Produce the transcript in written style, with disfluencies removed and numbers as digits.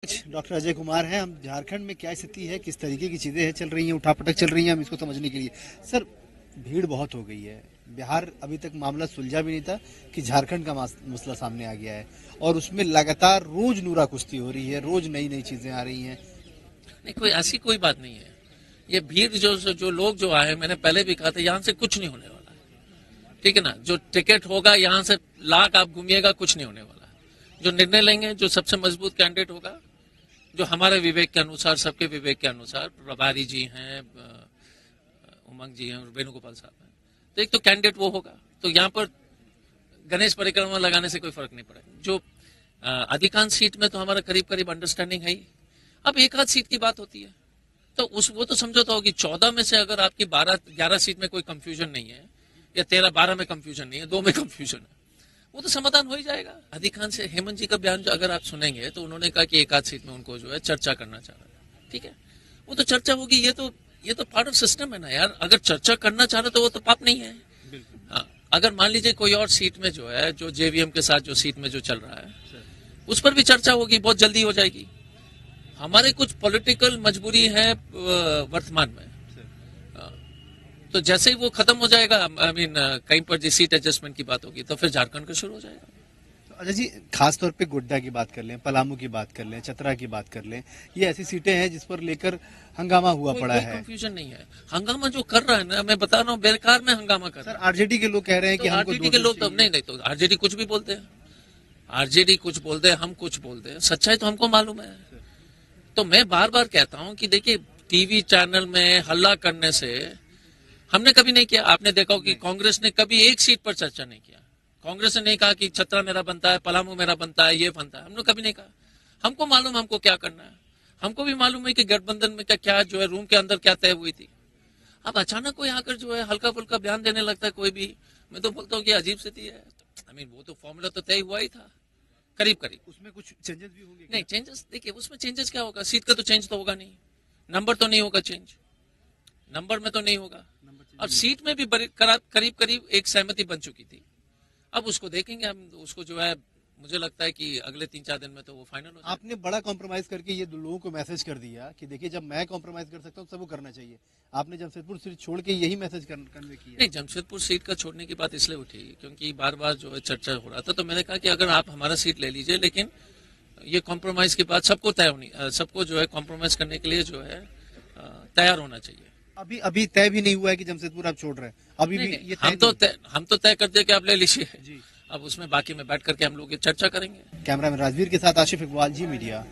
Doctor Ajay Kumar हैं। हम झारखंड में क्या स्थिति है, किस तरीके की चीजें हैं चल रही हैं, उठापटक चल रही हैं, हम इसको समझने के लिए सर भीड़ बहुत हो गई है। बिहार अभी तक मामला सुलझा भी नहीं था कि झारखंड का मसला सामने आ गया है और उसमें लगातार रोज नूरा कुश्ती हो रही है, रोज नई नई चीजें आ रही हैं। नहीं, कोई ऐसी कोई बात नहीं है। ये भीड़ जो लोग जो आए, मैंने पहले भी कहा था, यहाँ से कुछ नहीं होने वाला है। ठीक है ना। जो टिकट होगा यहाँ से लाख आप घूमिएगा, कुछ नहीं होने वाला है। जो निर्णय लेंगे, जो सबसे मजबूत कैंडिडेट होगा, जो हमारे विवेक के अनुसार, सबके विवेक के अनुसार, प्रभारी जी हैं, उमंग जी हैं और वेणुगोपाल साहब हैं, तो एक तो कैंडिडेट वो होगा। तो यहाँ पर गणेश परिक्रमा लगाने से कोई फर्क नहीं पड़ेगा। जो अधिकांश सीट में तो हमारा करीब करीब अंडरस्टैंडिंग है ही। अब एक आध सीट की बात होती है तो वो तो समझौता होगी। 14 में से अगर आपकी 12-11 सीट में कोई कंफ्यूजन नहीं है, या 13-12 में कंफ्यूजन नहीं है, 2 में कंफ्यूजन है, वो तो समाधान हो ही जाएगा। अधिकांश हेमंत जी का बयान जो अगर आप सुनेंगे तो उन्होंने कहा कि एक आध सीट में उनको जो है चर्चा करना चाह रहा है। ठीक है, वो तो चर्चा होगी। ये तो पार्ट ऑफ सिस्टम है ना यार। अगर चर्चा करना चाह रहे तो वो तो पाप नहीं है। हाँ, अगर मान लीजिए कोई और सीट में जो है, जो जेवीएम के साथ जो सीट में जो चल रहा है, उस पर भी चर्चा होगी, बहुत जल्दी हो जाएगी। हमारे कुछ पॉलिटिकल मजबूरी है वर्तमान में, तो जैसे ही वो खत्म हो जाएगा, आई मीन कहीं पर जी सीट एडजस्टमेंट की बात होगी, तो फिर झारखंड का शुरू हो जाएगा। अच्छा जी, खास तौर पे गोड्डा की बात कर लें, पलामू की बात कर लें, चतरा की बात कर लें, ये ऐसी सीटें हैं जिस पर लेकर हंगामा हुआ पड़ा है। कंफ्यूजन नहीं है। हंगामा जो कर रहा है ना, मैं बता रहा हूँ, बेकार में हंगामा कर रहा है। आरजेडी के लोग कह रहे हैं कि हमको आरजेडी के लोग तो नहीं, तो आरजेडी कुछ भी बोलते हैं। आरजेडी कुछ बोलते हैं, हम कुछ बोलते हैं, सच्चाई तो हमको मालूम है। तो मैं बार बार कहता हूं कि देखिए, टीवी चैनल में हल्ला करने से हमने कभी नहीं किया। आपने देखा हो कि कांग्रेस ने कभी एक सीट पर चर्चा नहीं किया। कांग्रेस ने नहीं कहा कि छतरा मेरा बनता है, पलामू मेरा बनता है, ये बनता है। हमने कभी नहीं कहा। हमको मालूम हमको क्या करना है। हमको भी मालूम है कि गठबंधन में क्या जो है, रूम के अंदर क्या तय हुई थी। अब अचानक कोई आकर जो है हल्का फुल्का बयान देने लगता है कोई भी। मैं तो बोलता हूँ कि अजीब स्थिति है। आई मीन, वो तो फॉर्मूला तो तय हुआ ही था करीब करीब। उसमें कुछ चेंजेस भी होंगे? नहीं, चेंजेस देखिए, उसमें चेंजेस क्या होगा? सीट का तो चेंज तो होगा नहीं, नंबर तो नहीं होगा चेंज, नंबर में तो नहीं होगा। और सीट में भी करीब करीब एक सहमति बन चुकी थी। अब उसको देखेंगे हम, उसको जो है, मुझे लगता है कि अगले 3-4 दिन में तो वो फाइनल हो जाएगा। आपने बड़ा कॉम्प्रोमाइज करके ये लोगों को मैसेज कर दिया कि देखिए, जब मैं कॉम्प्रोमाइज कर सकता हूँ सबको करना चाहिए। आपने जमशेदपुर सीट छोड़ के यही मैसेज कन्वे किया? नहीं, जमशेदपुर सीट का छोड़ने की बात इसलिए उठी क्योंकि बार बार जो है चर्चा हो रहा था। तो मैंने कहा कि अगर आप हमारा सीट ले लीजिए, लेकिन ये कॉम्प्रोमाइज की बात सबको तय होनी, सबको जो है कॉम्प्रोमाइज करने के लिए जो है तैयार होना चाहिए। अभी तय भी नहीं हुआ है कि जमशेदपुर आप छोड़ रहे हैं? अभी भी ये हम तो तय कर दे कि आप ले लीजिए। अब उसमें बाकी में बैठ करके हम लोग ये चर्चा करेंगे। कैमरामैन राजवीर के साथ आशिफ इकबाल, जी मीडिया।